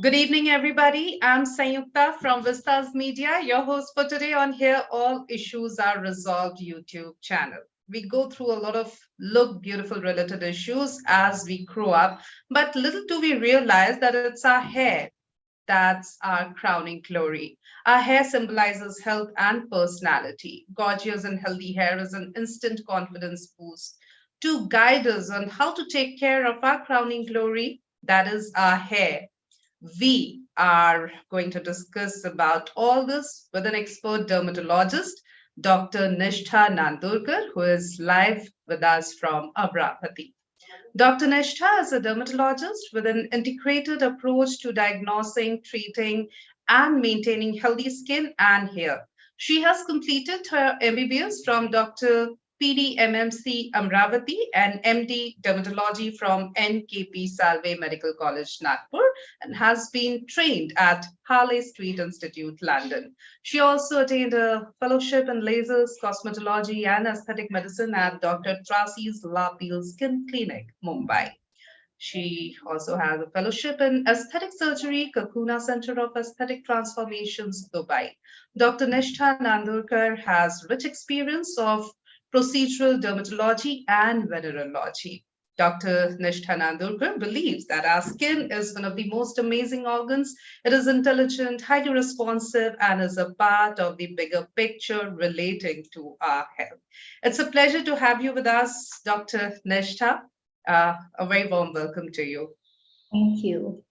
Good evening, everybody. I'm Sayukta from Vistas Media, your host for today on Here All Issues Are Resolved YouTube channel. We go through a lot of look beautiful related issues as we grow up, but little do we realize that it's our hair that's our crowning glory. Our hair symbolizes health and personality. Gorgeous and healthy hair is an instant confidence boost. To guide us on how to take care of our crowning glory, that is our hair, we are going to discuss about all this with an expert dermatologist, Dr. Nishtha Nandurkar, who is live with us from Amravati. Dr. Nishtha is a dermatologist with an integrated approach to diagnosing, treating, and maintaining healthy skin and hair. She has completed her MBBS from Dr. PDMMC Amravati and MD Dermatology from NKP Salve Medical College, Nagpur, and has been trained at Harley Street Institute London. She also attained a fellowship in lasers, cosmetology, and aesthetic medicine at Dr. Trasi's La Piel Skin Clinic, Mumbai. She also has a fellowship in aesthetic surgery, Cocoona Center of Aesthetic Transformations, Dubai. Dr. Nishtha Nandurkar has rich experience of procedural dermatology and venereology. Dr. Nishtha Nandurkar believes that our skin is one of the most amazing organs. It is intelligent, highly responsive, and is a part of the bigger picture relating to our health. It's a pleasure to have you with us, Dr. Nishtha. A very warm welcome to you. Thank you.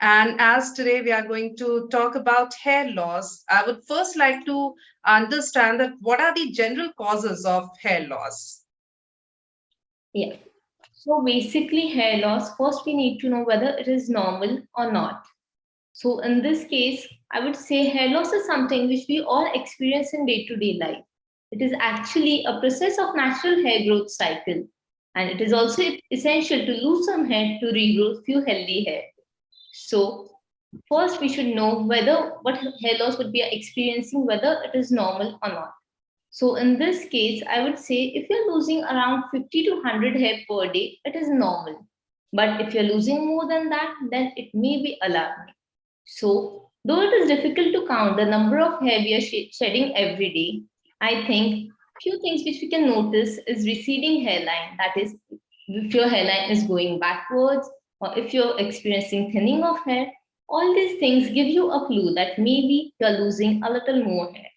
And as today we are going to talk about hair loss, I would first like to understand that what are the general causes of hair loss? Yeah. So basically, hair loss, first we need to know whether it is normal or not. So in this case, I would say hair loss is something which we all experience in day-to-day life. It is actually a process of natural hair growth cycle. And it is also essential to lose some hair to regrow few healthy hair. So first we should know whether what hair loss would be experiencing, whether it is normal or not. So in this case, I would say if you're losing around 50 to 100 hair per day, it is normal. But if you're losing more than that, then it may be alarming. So though it is difficult to count the number of hair we are shedding every day, I think few things which we can notice is receding hairline. That is, if your hairline is going backwards or if you're experiencing thinning of hair, all these things give you a clue that maybe you're losing a little more hair.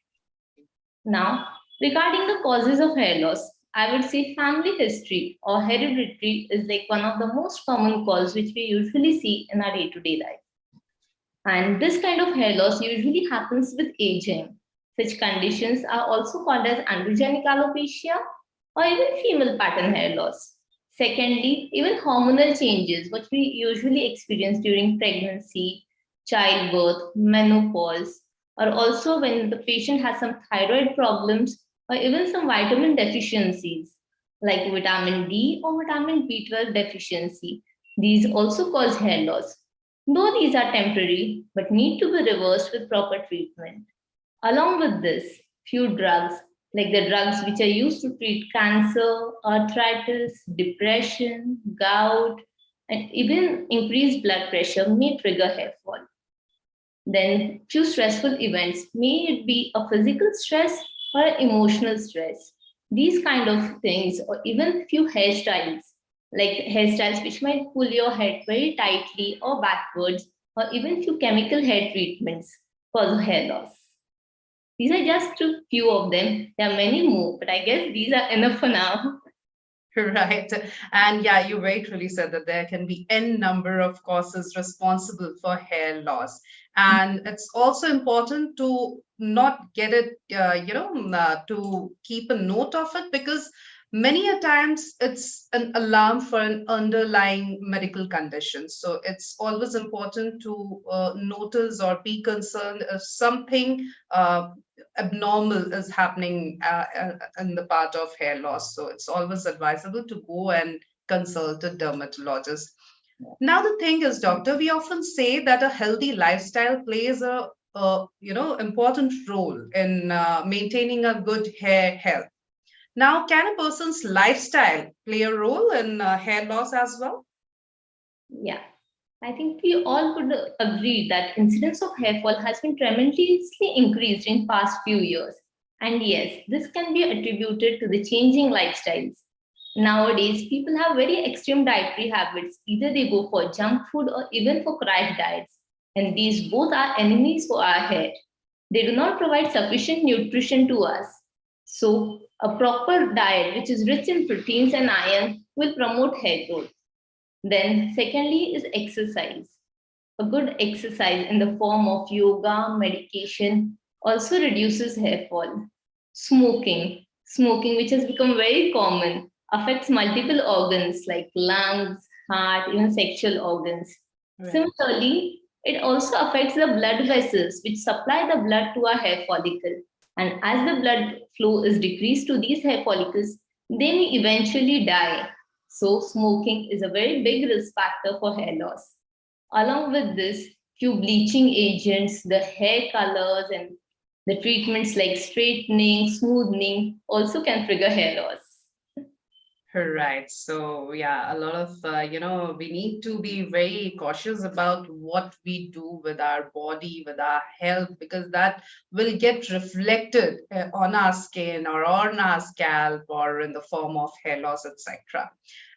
Now, regarding the causes of hair loss, I would say family history or hereditary is like one of the most common causes which we usually see in our day-to-day life. And this kind of hair loss usually happens with aging. Such conditions are also called as androgenic alopecia or even female pattern hair loss. Secondly, even hormonal changes, what we usually experience during pregnancy, childbirth, menopause, or also when the patient has some thyroid problems or even some vitamin deficiencies like vitamin D or vitamin B12 deficiency. These also cause hair loss. Though these are temporary but need to be reversed with proper treatment. Along with this, few drugs like the drugs which are used to treat cancer, arthritis, depression, gout, and even increased blood pressure may trigger hair fall. Then few stressful events, may it be a physical stress or an emotional stress. These kind of things, or even few hairstyles, like hairstyles which might pull your head very tightly or backwards, or even few chemical hair treatments cause hair loss. These are just a few of them. There are many more, but I guess these are enough for now. Right. And yeah, you very truly said that there can be n number of causes responsible for hair loss. And it's also important to not get it, to keep a note of it because many a times it's an alarm for an underlying medical condition. So it's always important to notice or be concerned if something abnormal is happening in the part of hair loss. So it's always advisable to go and consult a dermatologist. Now the thing is, doctor, we often say that a healthy lifestyle plays a important role in maintaining a good hair health. Now, can a person's lifestyle play a role in hair loss as well? Yeah. I think we all could agree that incidence of hair fall has been tremendously increased in past few years. And yes, this can be attributed to the changing lifestyles. Nowadays, people have very extreme dietary habits. Either they go for junk food or even for crash diets. And these both are enemies for our hair. They do not provide sufficient nutrition to us. So, a proper diet, which is rich in proteins and iron, will promote hair growth. Then, secondly, is exercise. A good exercise in the form of yoga, medication also reduces hair fall. Smoking, which has become very common, affects multiple organs like lungs, heart, even sexual organs. Right. Similarly, it also affects the blood vessels which supply the blood to our hair follicle. And as the blood flow is decreased to these hair follicles, they may eventually die. So, smoking is a very big risk factor for hair loss. Along with this, few bleaching agents, the hair colors, and the treatments like straightening, smoothing also can trigger hair loss. Right. So, yeah, a lot of, we need to be very cautious about what we do with our body, with our health, because that will get reflected on our skin or on our scalp or in the form of hair loss, etc.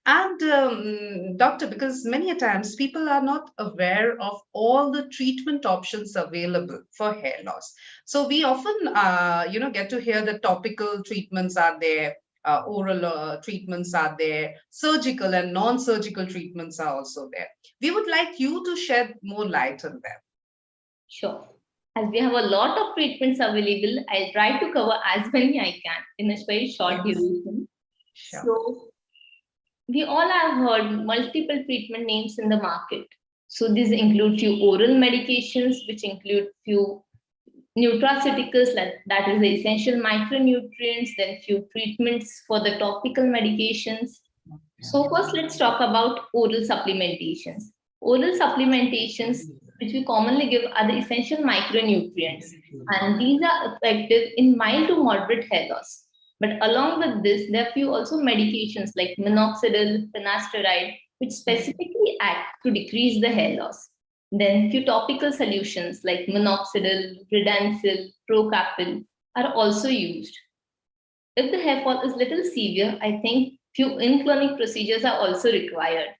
And, doctor, because many a times people are not aware of all the treatment options available for hair loss. So we often, get to hear that topical treatments are there, oral treatments are there, surgical and non-surgical treatments are also there. We would like you to shed more light on them. Sure. As we have a lot of treatments available, I'll try to cover as many I can in a very short Yes. duration. Sure. So, we all have heard multiple treatment names in the market. So, these include few oral medications, which include few nutraceuticals, that is the essential micronutrients, then few treatments for the topical medications. So first let's talk about oral supplementations. Oral supplementations, which we commonly give, are the essential micronutrients, and these are effective in mild to moderate hair loss. But along with this, there are few also medications like minoxidil, finasteride, which specifically act to decrease the hair loss. Then few topical solutions like minoxidil, redansil, procapil are also used. If the hair fall is little severe, I think few in-clinic procedures are also required.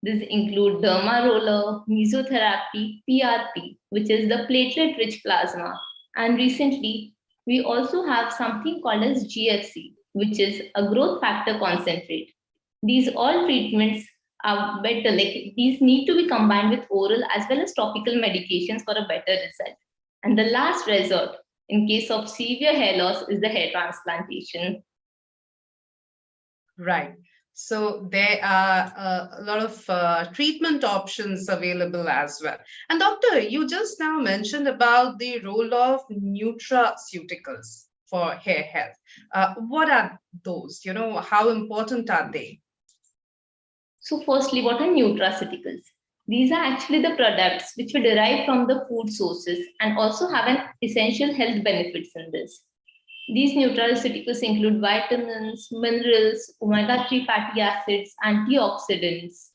These include derma roller, mesotherapy, PRP, which is the platelet-rich plasma. And recently, we also have something called as GFC, which is a growth factor concentrate. These all treatments are better, like these need to be combined with oral as well as topical medications for a better result. And the last resort in case of severe hair loss is the hair transplantation. Right. So there are a lot of treatment options available as well. And doctor, you just now mentioned about the role of nutraceuticals for hair health. What are those? How important are they? So, firstly, what are nutraceuticals? These are actually the products which we derive from the food sources and also have an essential health benefits in this. These nutraceuticals include vitamins, minerals, omega-3 fatty acids, antioxidants.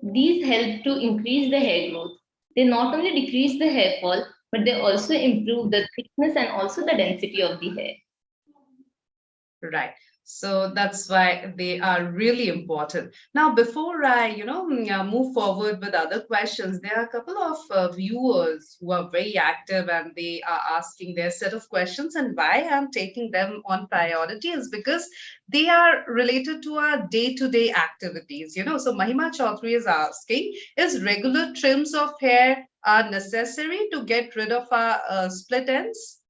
These help to increase the hair growth. They not only decrease the hair fall, but they also improve the thickness and also the density of the hair. Right. So that's why they are really important. Now, before I, move forward with other questions, there are a couple of viewers who are very active and they are asking their set of questions. And why I'm taking them on priority is because they are related to our day-to-day activities. So Mahima Chaudhary is asking, is regular trims of hair are necessary to get rid of our split ends?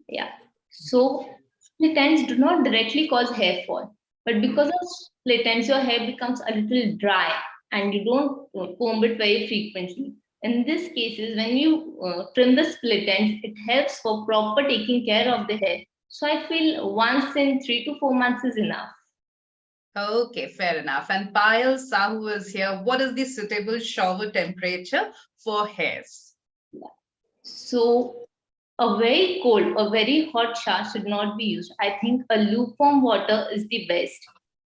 Yeah. So split ends do not directly cause hair fall, but because of split ends, your hair becomes a little dry and you don't comb it very frequently. In this cases, when you trim the split ends, it helps for proper taking care of the hair. So I feel once in 3 to 4 months is enough. Okay, fair enough. And Payal Sahu is here. What is the suitable shower temperature for hairs? So a very cold or very hot shower should not be used. I think a lukewarm water is the best.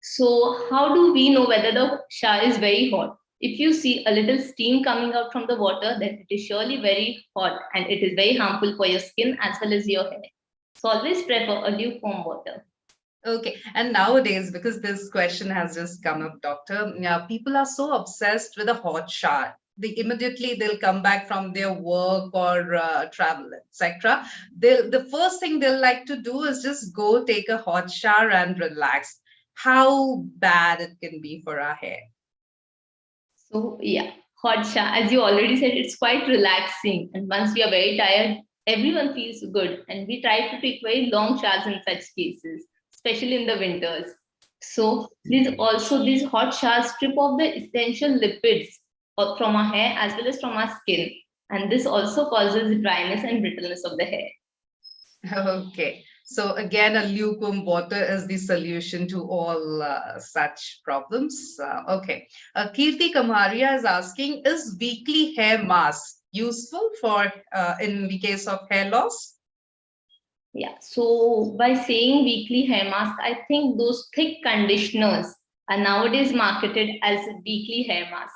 So how do we know whether the shower is very hot? If you see a little steam coming out from the water, then it is surely very hot and it is very harmful for your skin as well as your hair. So always prefer a lukewarm water. Okay. And nowadays, because this question has just come up, doctor, people are so obsessed with a hot shower. Immediately they'll come back from their work or travel, etc. The first thing they'll like to do is just go take a hot shower and relax. How bad it can be for our hair. So yeah, hot shower, as you already said, it's quite relaxing. And once we are very tired, everyone feels good. And we try to take very long showers in such cases, especially in the winters. So these hot showers strip off the essential lipids from our hair as well as from our skin. And this also causes dryness and brittleness of the hair. Okay. So again, a lukewarm water is the solution to all such problems. Okay. Kirti Kamaria is asking, is weekly hair mask useful for in the case of hair loss? Yeah, so by saying weekly hair mask, I think those thick conditioners are nowadays marketed as weekly hair mask.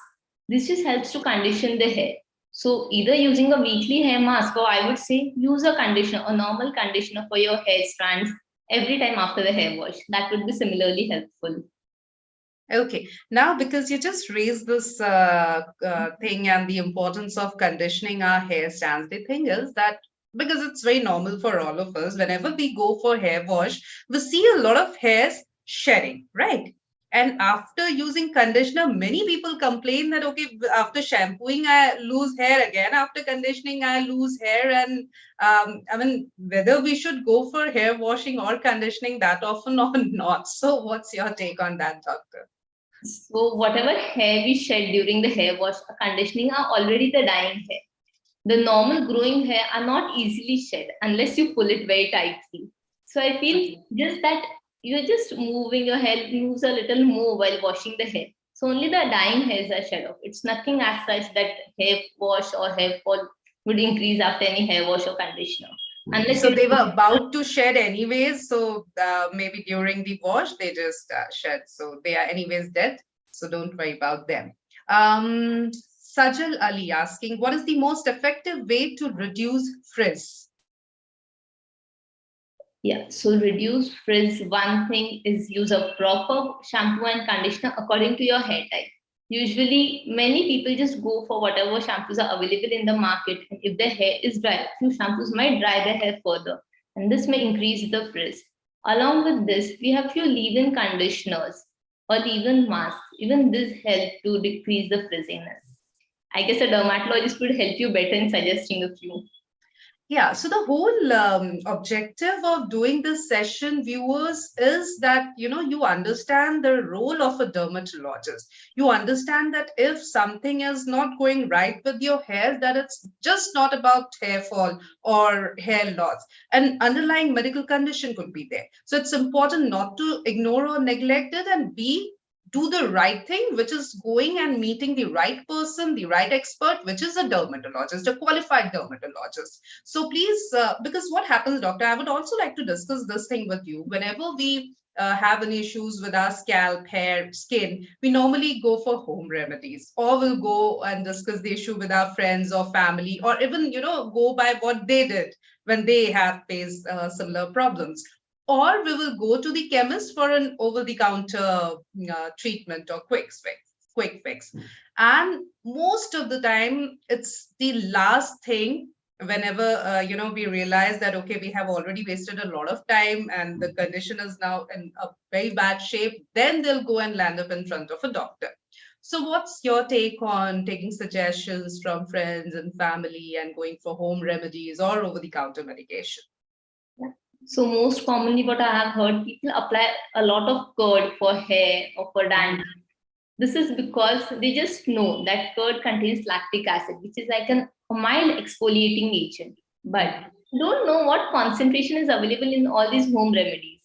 This just helps to condition the hair. So either using a weekly hair mask, or I would say use a conditioner, a normal conditioner for your hair strands every time after the hair wash. That would be similarly helpful. Okay. Now, because you just raised this thing and the importance of conditioning our hair strands, the thing is that because it's very normal for all of us, whenever we go for hair wash, we see a lot of hairs shedding, right? And after using conditioner, many people complain that, okay, after shampooing, I lose hair again. After conditioning, I lose hair. And I mean, whether we should go for hair washing or conditioning that often or not. So, what's your take on that, doctor? So whatever hair we shed during the hair wash or conditioning are already the dying hair. The normal growing hair are not easily shed unless you pull it very tightly. So I feel just that you're just moving your hair moves a little more while washing the hair. So only the dying hairs are shed off. It's nothing as such that hair wash or hair fall would increase after any hair wash or conditioner. Unless So you they were about to shed anyways. So maybe during the wash, they just shed. So they are anyways dead. So don't worry about them. Sajal Ali asking, what is the most effective way to reduce frizz? Yeah, so reduce frizz. One thing is use a proper shampoo and conditioner according to your hair type. Usually, many people just go for whatever shampoos are available in the market. And if their hair is dry, few shampoos might dry their hair further, and this may increase the frizz. Along with this, we have few leave-in conditioners or leave-in masks. Even this help to decrease the frizziness. I guess a dermatologist would help you better in suggesting a few. Yeah, so the whole objective of doing this session, viewers, is that you understand the role of a dermatologist. You understand that if something is not going right with your hair, that it's just not about hair fall or hair loss. An underlying medical condition could be there. So it's important not to ignore or neglect it and do the right thing, which is going and meeting the right person, the right expert, which is a dermatologist, a qualified dermatologist. So please, because what happens, doctor, I would also like to discuss this thing with you. Whenever we have any issues with our scalp, hair, skin, we normally go for home remedies, or we'll go and discuss the issue with our friends or family, or even, go by what they did when they have faced similar problems, or we will go to the chemist for an over-the-counter treatment or quick fix. And most of the time, it's the last thing whenever we realize that, okay, we have already wasted a lot of time and the condition is now in a very bad shape, then they'll go and land up in front of a doctor. So what's your take on taking suggestions from friends and family and going for home remedies or over-the-counter medication? So most commonly what I have heard, people apply a lot of curd for hair or for dandruff. This is because they just know that curd contains lactic acid, which is like a mild exfoliating agent. But don't know what concentration is available in all these home remedies.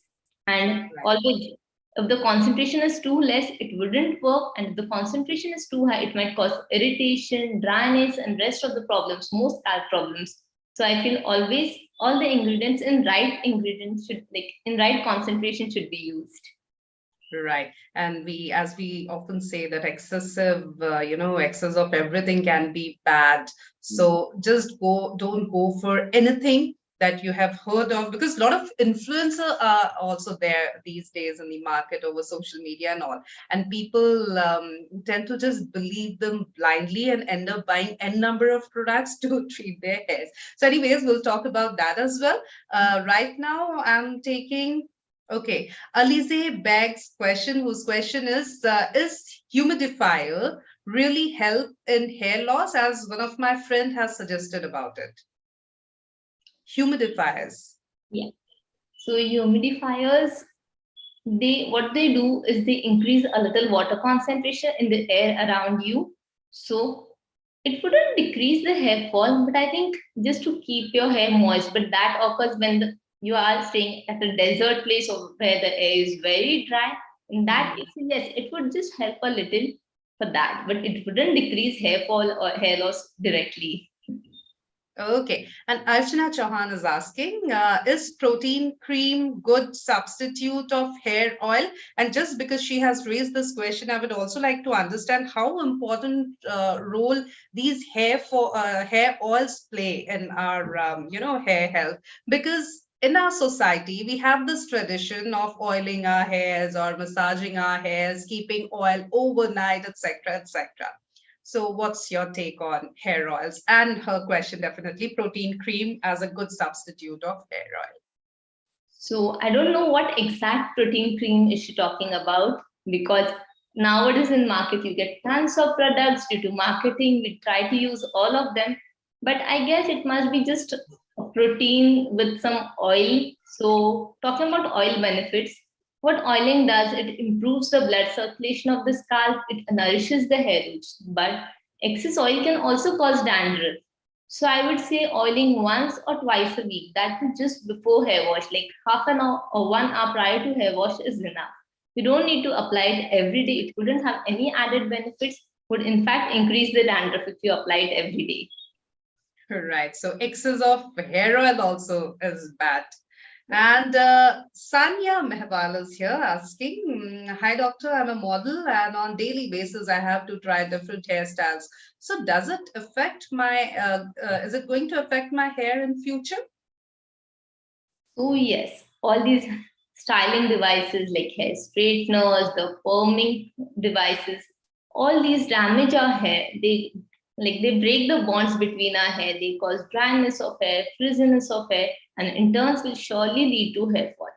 And always, if the concentration is too less, it wouldn't work. And if the concentration is too high, it might cause irritation, dryness, and rest of the problems, most scalp problems. So I feel always all the ingredients should in right concentration should be used. Right. And as we often say that excessive, excess of everything can be bad. So just don't go for anything that you have heard of, because a lot of influencer are also there these days in the market over social media and all. And people tend to just believe them blindly and end up buying n number of products to treat their hairs. So anyways, we'll talk about that as well. Right now, I'm taking, okay, Alize Bag's question, whose question is humidifier really help in hair loss? As one of my friend has suggested about it. Humidifiers. Yeah. So humidifiers, they what they do is they increase a little water concentration in the air around you. So it wouldn't decrease the hair fall, but I think just to keep your hair moist. But that occurs when you are staying at a desert place or where the air is very dry. In that case, yes, it would just help a little for that, but it wouldn't decrease hair fall or hair loss directly. Okay, and Archana Chauhan is asking, is protein cream good substitute of hair oil? And just because she has raised this question, I would also like to understand how important role these hair oils play in our hair health. Because in our society, we have this tradition of oiling our hairs or massaging our hairs, keeping oil overnight, etc., etc. So, what's your take on hair oils? And her question definitely protein cream as a good substitute of hair oil. So I don't know what exact protein cream is she talking about, because nowadays in market you get tons of products due to marketing. We try to use all of them, but I guess it must be just a protein with some oil. So talking about oil benefits, what oiling does, it improves the blood circulation of the scalp, it nourishes the hair roots, but excess oil can also cause dandruff. So I would say oiling once or twice a week. That is just before hair wash, like half an hour or 1 hour prior to hair wash is enough. You don't need to apply it every day. It wouldn't have any added benefits. Would in fact increase the dandruff if you apply it every day. Right. So, excess of hair oil also is bad. And Sanya Mehwal is here asking, hi doctor, I'm a model and on daily basis I have to try different hairstyles. So does it affect is it going to affect my hair in future? So yes, all these styling devices like hair straighteners, the perming devices, all these damage our hair. They break the bonds between our hair. They cause dryness of hair, frizziness of hair, and in turns will surely lead to hair fall.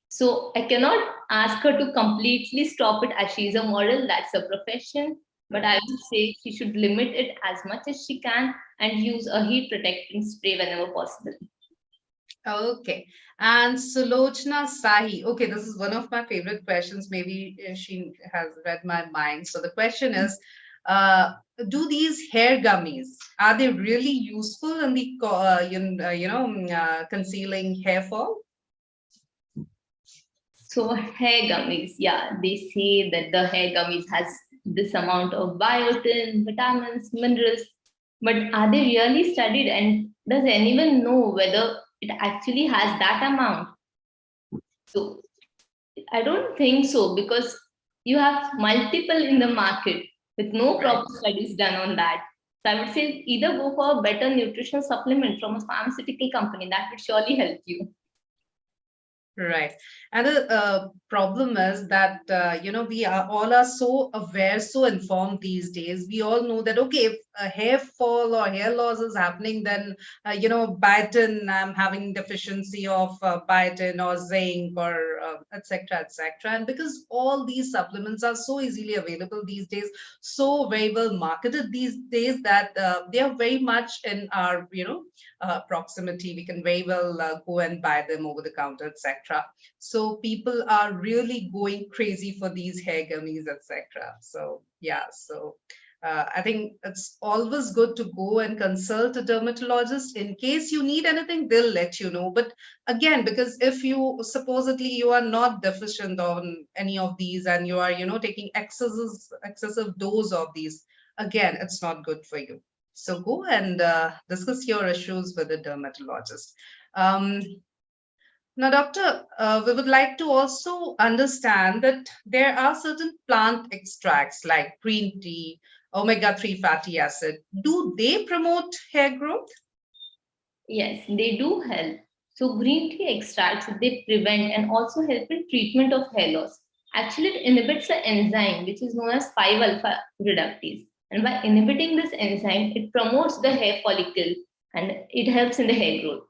So I cannot ask her to completely stop it as she is a model. That's a profession. But I would say she should limit it as much as she can and use a heat protecting spray whenever possible. Okay. And Sulochna Sahi. Okay, this is one of my favorite questions. Maybe she has read my mind. So the question is, uh, do these hair gummies, are they really useful in the concealing hair fall? So hair gummies, yeah, they say that the hair gummies has this amount of biotin, vitamins, minerals, but are they really studied and does anyone know whether it actually has that amount? So I don't think so because you have multiple in the market with no Right. proper studies done on that. So I would say either go for a better nutritional supplement from a pharmaceutical company that would surely help you. Right. And the problem is that, we are all are so aware, so informed these days. We all know that, okay, if a hair fall or hair loss is happening, then, biotin, I'm having deficiency of biotin or zinc or et cetera, et cetera. And because all these supplements are so easily available these days, so very well marketed these days that they are very much in our, proximity. We can very well go and buy them over the counter, etc. So people are really going crazy for these hair gummies, etc. So yeah, so I think it's always good to go and consult a dermatologist in case you need anything. They'll let you know. But again, because if you supposedly you are not deficient on any of these and you are, taking excessive dose of these, again, it's not good for you. So go and discuss your issues with a dermatologist. Um, Now, doctor, we would like to also understand that there are certain plant extracts like green tea, omega-3 fatty acid. Do they promote hair growth? Yes, they do help. So green tea extracts, they prevent and also help in treatment of hair loss. Actually, it inhibits an enzyme which is known as 5-alpha reductase. And by inhibiting this enzyme, it promotes the hair follicle and it helps in the hair growth.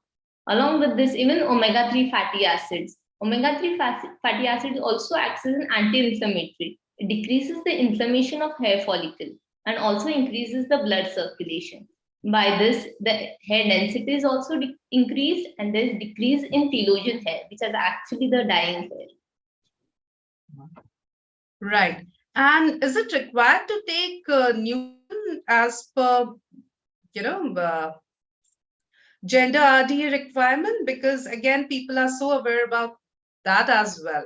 Along with this, even omega-3 fatty acids. Omega-3 fatty acids also acts as an anti-inflammatory. It decreases the inflammation of hair follicle and also increases the blood circulation. By this, the hair density is also increased and there is decrease in telogen hair, which is actually the dying hair. Right. And is it required to take nutrition as per, you know, gender RDA requirement? Because again, people are so aware about that as well.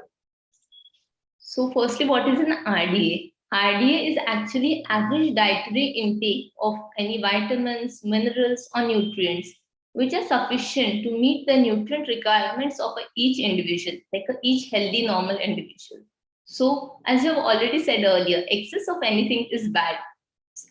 So, firstly, what is an RDA? RDA is actually average dietary intake of any vitamins, minerals, or nutrients which are sufficient to meet the nutrient requirements of each individual, like each healthy, normal individual. So, as you have already said earlier, excess of anything is bad.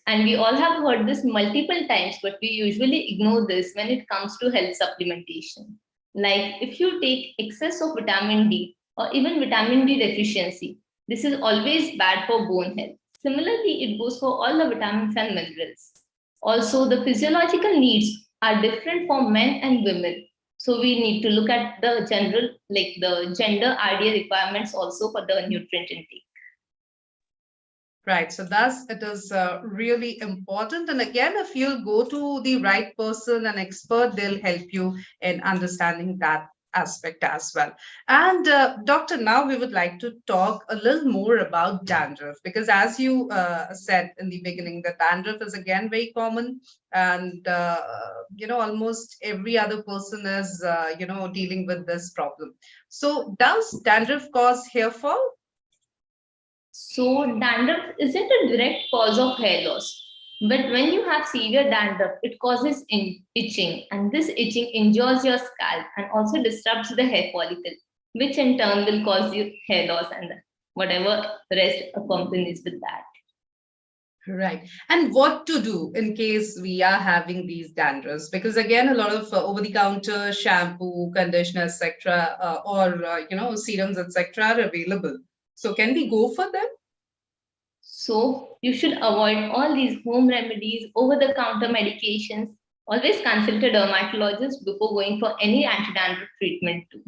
And we all have heard this multiple times, but we usually ignore this when it comes to health supplementation. Like if you take excess of vitamin D or even vitamin D deficiency, this is always bad for bone health. Similarly, it goes for all the vitamins and minerals. Also, the physiological needs are different for men and women. So we need to look at the general, like the gender RDA requirements also for the nutrient intake. Right. So thus it is really important. And again, if you'll go to the right person, an expert, they'll help you in understanding that aspect as well. And doctor, now we would like to talk a little more about dandruff, because as you said in the beginning, that dandruff is again very common, and almost every other person is dealing with this problem. So does dandruff cause hair fall? So, dandruff isn't a direct cause of hair loss. But when you have severe dandruff, it causes itching, and this itching injures your scalp and also disrupts the hair follicle, which in turn will cause you hair loss and whatever rest accompanies with that. Right. And what to do in case we are having these dandruffs? Because again, a lot of over-the-counter shampoo, conditioner, etc., or serums, etc., are available. So can we go for them? So, you should avoid all these home remedies, over the counter medications. Always consult a dermatologist before going for any anti dandruff treatment, too.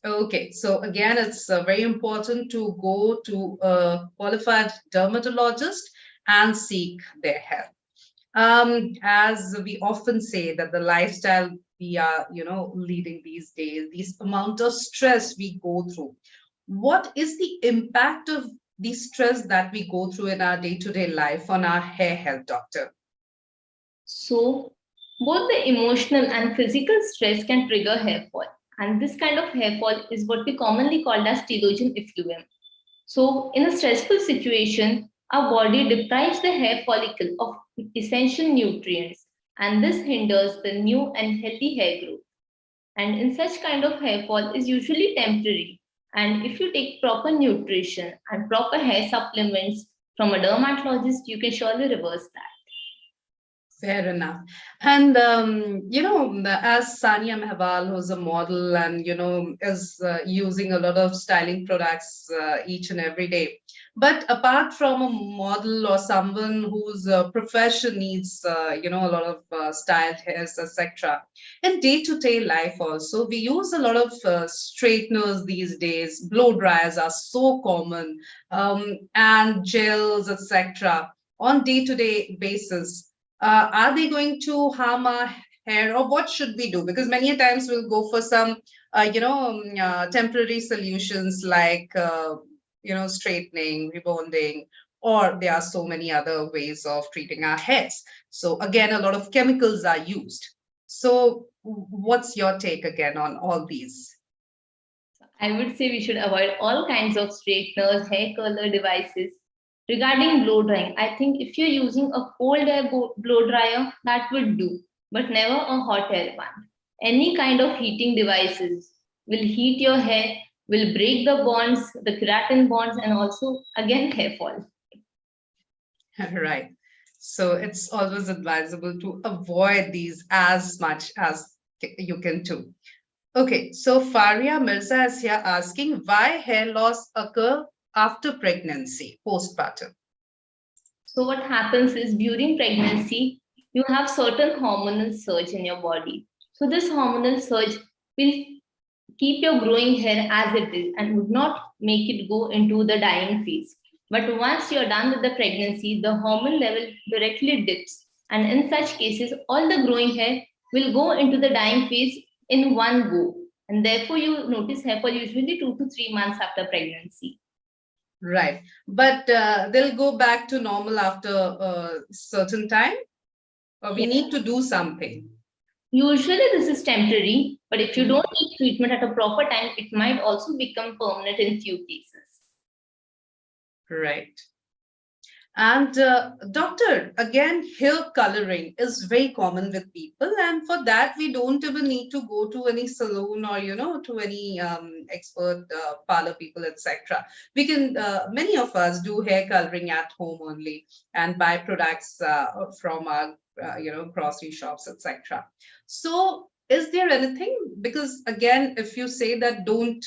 Okay, so again, it's very important to go to a qualified dermatologist and seek their help. As we often say that the lifestyle we are, leading these days, this amount of stress we go through, what is the impact of the stress that we go through in our day-to-day life on our hair health, doctor? So, both the emotional and physical stress can trigger hair fall. And this kind of hair fall is what we commonly call as telogen effluvium. So, in a stressful situation, our body deprives the hair follicle of essential nutrients, and this hinders the new and healthy hair growth. And in such kind of hair fall is usually temporary. And if you take proper nutrition and proper hair supplements from a dermatologist, you can surely reverse that. Fair enough. And, as Sania Mehwal, who's a model and, is using a lot of styling products each and every day. But apart from a model or someone whose profession needs, a lot of styled hairs, etc., in day-to-day life also, we use a lot of straighteners these days. Blow dryers are so common, and gels, etc., on day-to-day basis. Are they going to harm our hair, or what should we do? Because many a times we'll go for some temporary solutions like straightening, rebonding, or there are so many other ways of treating our hairs. So again, a lot of chemicals are used. So what's your take again on all these? I would say we should avoid all kinds of straighteners, hair curler devices. Regarding blow drying, I think if you're using a cold air blow dryer, that would do, but never a hot air one. Any kind of heating devices will heat your hair, will break the bonds, the keratin bonds, and also again hair fall. Right. So it's always advisable to avoid these as much as you can do. Okay, so Faria Mirza is here asking why hair loss occur after pregnancy, postpartum. So what happens is during pregnancy, you have certain hormonal surge in your body. So this hormonal surge will keep your growing hair as it is and would not make it go into the dying phase. But once you're done with the pregnancy, the hormone level directly dips. And in such cases, all the growing hair will go into the dying phase in one go. And therefore, you notice hair fall usually 2 to 3 months after pregnancy. Right. But they'll go back to normal after a certain time, or we Yes. need to do something. Usually, this is temporary, but if you Mhm. don't take treatment at a proper time, it might also become permanent in few cases. Right. And doctor, again, hair coloring is very common with people, and for that we don't even need to go to any salon or to any expert parlor people, etc. We can many of us do hair coloring at home only and buy products from our grocery shops, etc. So is there anything, because again if you say that don't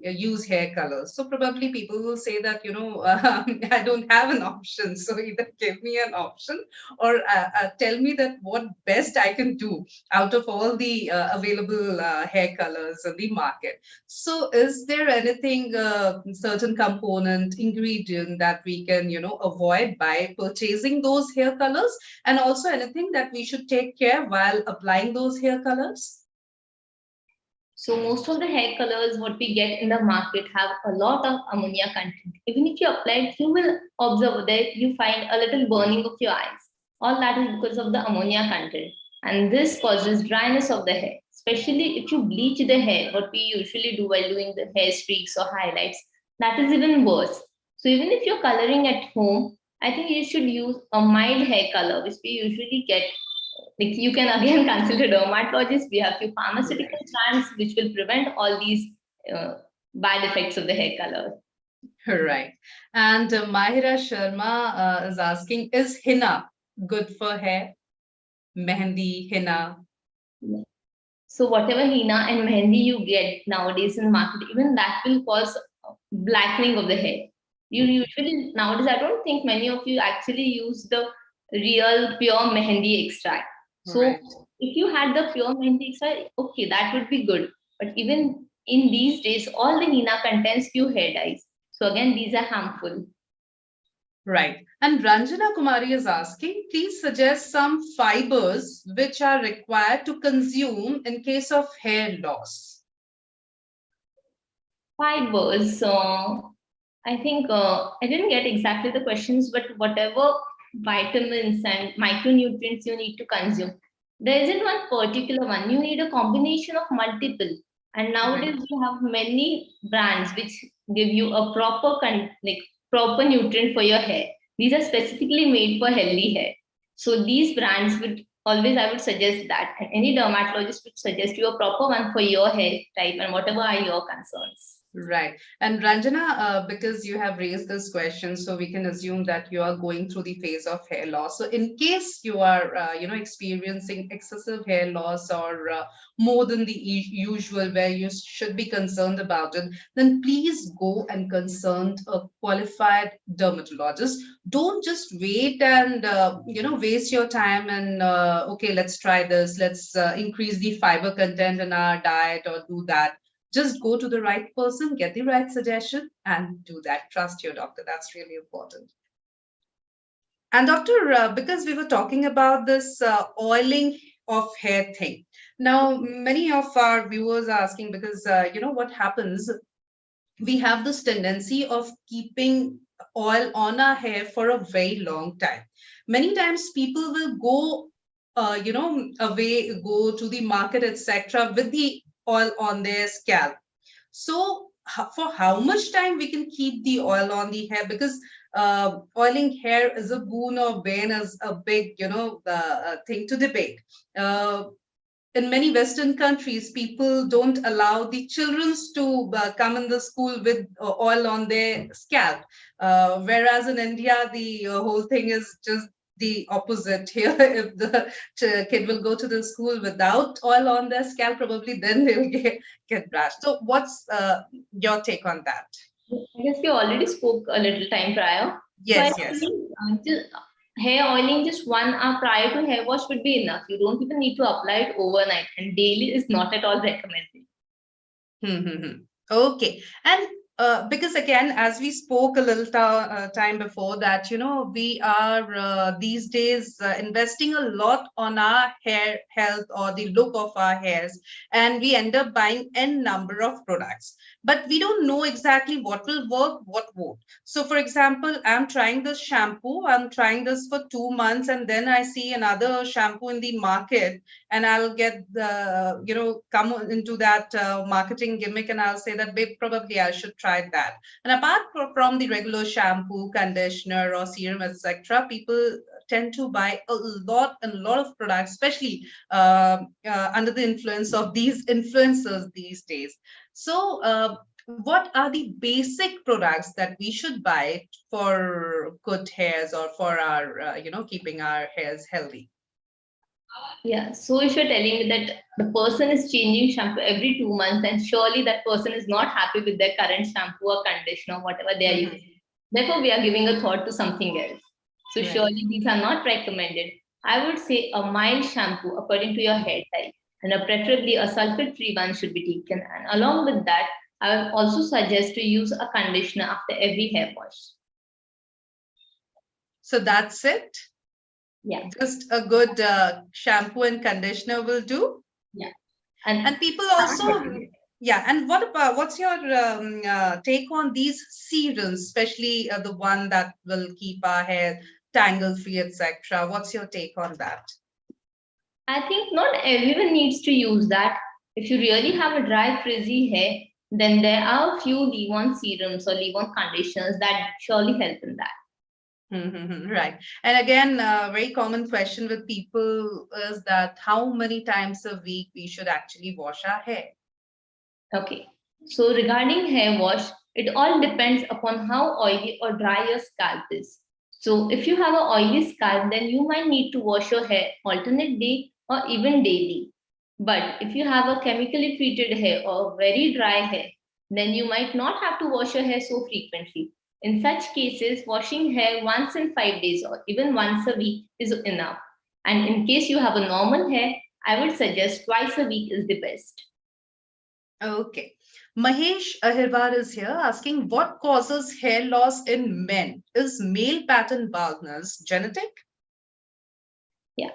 use hair colors, so probably people will say that I don't have an option, so either give me an option or tell me that what best I can do out of all the available hair colors in the market. So is there anything, certain component ingredient that we can avoid by purchasing those hair colors, and also anything that we should take care while applying those hair colors? So most of the hair colors what we get in the market have a lot of ammonia content. Even if you apply it, you will observe that you find a little burning of your eyes. All that is because of the ammonia content. And this causes dryness of the hair. Especially if you bleach the hair, what we usually do while doing the hair streaks or highlights, that is even worse. So even if you're coloring at home, I think you should use a mild hair color, which we usually get, like you can again consult a dermatologist. We have few pharmaceutical Right. plants which will prevent all these bad effects of the hair color. Right. And Mahira Sharma is asking, is henna good for hair? Mehendi, henna. So whatever henna and mehendi you get nowadays in the market, even that will cause blackening of the hair. You usually nowadays, I don't think many of you actually use the real pure mehendi extract. So Right. if you had the pure mehendi extract, okay, that would be good. But even in these days, all the henna contains few hair dyes. So again, these are harmful. Right. And Ranjana Kumari is asking, please suggest some fibers which are required to consume in case of hair loss. Fibers. I think I didn't get exactly the questions, but whatever vitamins and micronutrients you need to consume, there isn't one particular one. You need a combination of multiple. And nowadays Right. we have many brands which give you a like proper nutrient for your hair. These are specifically made for healthy hair. So these brands would always, I would suggest that, and any dermatologist would suggest you a proper one for your hair type and whatever are your concerns. Right. And Ranjana, because you have raised this question, so we can assume that you are going through the phase of hair loss. So in case you are, experiencing excessive hair loss or more than the usual, where you should be concerned about it, then please go and consult a qualified dermatologist. Don't just wait and, waste your time and, okay, let's try this. Let's increase the fiber content in our diet or do that. Just go to the right person, get the right suggestion, and do that. Trust your doctor. That's really important. And doctor, because we were talking about this oiling of hair thing. Now, many of our viewers are asking because what happens, we have this tendency of keeping oil on our hair for a very long time. Many times people will go away, go to the market, etc., with the oil on their scalp. So for how much time we can keep the oil on the hair? Because oiling hair is a boon or bane is a big thing to debate. in many Western countries, people don't allow the children to come in the school with oil on their scalp. Whereas in India, the whole thing is just the opposite here. If the kid will go to the school without oil on their scalp, probably then they'll get brushed. So, what's your take on that? I guess we already spoke a little time prior. So I Yes, yes. think hair oiling just 1 hour prior to hair wash would be enough. You don't even need to apply it overnight, and daily is not at all recommended. Okay. And because again, as we spoke a little time before that, we are these days investing a lot on our hair health or the look of our hairs, and we end up buying n number of products. But we don't know exactly what will work, what won't. So, for example, I'm trying this shampoo, I'm trying this for 2 months, and then I see another shampoo in the market, and I'll get the, come into that marketing gimmick, and I'll say that, babe, probably I should try that. And apart from the regular shampoo, conditioner, or serum, etc., people tend to buy a lot and a lot of products, especially under the influence of these influencers these days. So, what are the basic products that we should buy for good hairs or for our, keeping our hairs healthy? Yeah. So if you're telling me that the person is changing shampoo every 2 months, then surely that person is not happy with their current shampoo or conditioner, whatever they are using. Therefore, we are giving a thought to something else. So Right. surely these are not recommended. I would say a mild shampoo according to your hair type, and preferably a sulfate-free one should be taken. And along with that, I would also suggest to use a conditioner after every hair wash. So that's it? Yeah. Just a good shampoo and conditioner will do? Yeah. And people also, yeah. And what's your take on these serums, especially the one that will keep our hair tangle free, etc.? What's your take on that? I think not everyone needs to use that. If you really have a dry, frizzy hair, then there are a few leave-on serums or leave-on conditioners that surely help in that. Right. And again, a very common question with people is that how many times a week we should actually wash our hair? Okay. So regarding hair wash, it all depends upon how oily or dry your scalp is. So if you have an oily scalp, then you might need to wash your hair alternate day or even daily. But if you have a chemically treated hair or very dry hair, then you might not have to wash your hair so frequently. In such cases, washing hair once in 5 days or even once a week is enough. And in case you have a normal hair, I would suggest twice a week is the best. Okay. Mahesh Ahirwar is here asking what causes hair loss in men? Is male pattern baldness genetic? Yeah.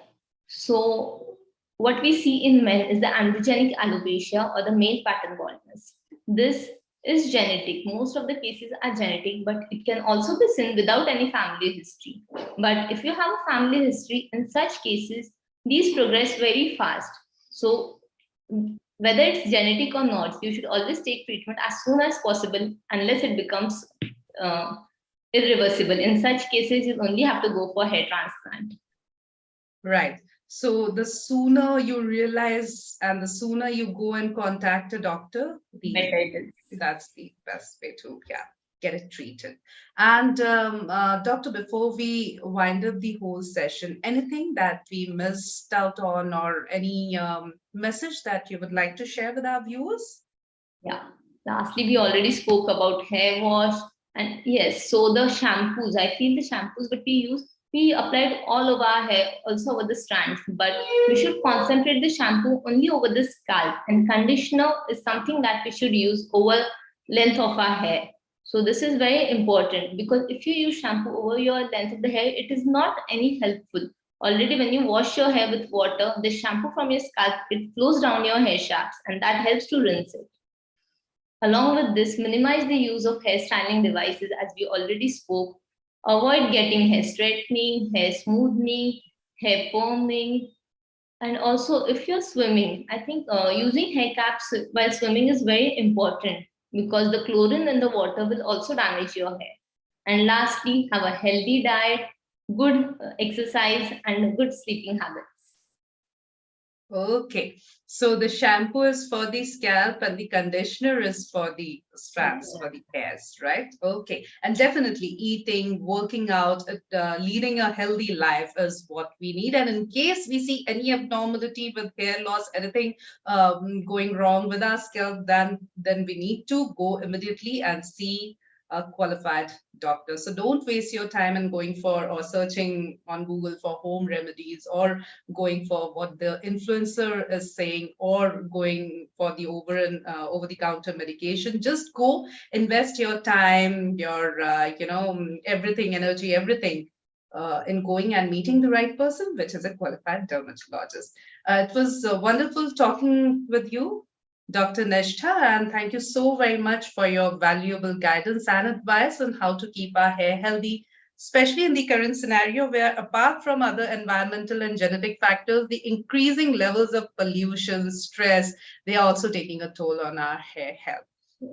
So what we see in men is the androgenic alopecia or the male pattern baldness. This is genetic. Most of the cases are genetic, but it can also be seen without any family history. But if you have a family history, in such cases, these progress very fast. So whether it's genetic or not, you should always take treatment as soon as possible unless it becomes uh, irreversible. In such cases, you only have to go for hair transplant. Right. So the sooner you realize and the sooner you go and contact a doctor, Better it is. that's the best way to get it treated. And doctor, before we wind up the whole session, anything that we missed out on or any message that you would like to share with our viewers? Yeah. Lastly, we already spoke about hair wash. And yes, so the shampoos, I feel the shampoos that we use, we applied all over our hair, also over the strands. But we should concentrate the shampoo only over the scalp. And conditioner is something that we should use over length of our hair. So this is very important because if you use shampoo over your length of the hair, it is not any helpful. Already when you wash your hair with water, the shampoo from your scalp, it flows down your hair shafts and that helps to rinse it. Along with this, minimize the use of hair styling devices as we already spoke. Avoid getting hair straightening, hair smoothing, hair perming. And also, if you're swimming, I think using hair caps while swimming is very important because the chlorine in the water will also damage your hair. And lastly, have a healthy diet, good exercise, and good sleeping habits. Okay, so the shampoo is for the scalp and the conditioner is for the strands, for the hairs, right? Okay, and definitely eating, working out, leading a healthy life is what we need. And in case we see any abnormality with hair loss, anything going wrong with our scalp, then we need to go immediately and see a qualified doctor. So don't waste your time in going for or searching on Google for home remedies or going for what the influencer is saying or going for the over the counter medication. Just go invest your time, your everything, energy, everything in going and meeting the right person, which is a qualified dermatologist. It was wonderful talking with you, Dr. Nishtha, and thank you so very much for your valuable guidance and advice on how to keep our hair healthy, especially in the current scenario where, apart from other environmental and genetic factors, the increasing levels of pollution, stress, they are also taking a toll on our hair health.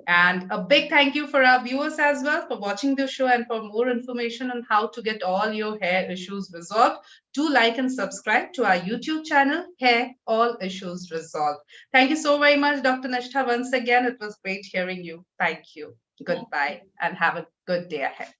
And a big thank you for our viewers as well for watching this show. And for more information on how to get all your hair issues resolved, do like and subscribe to our YouTube channel, Hair All Issues Resolved. Thank you so very much, Dr. Nishtha. Once again, it was great hearing you. Thank you. Goodbye and have a good day ahead.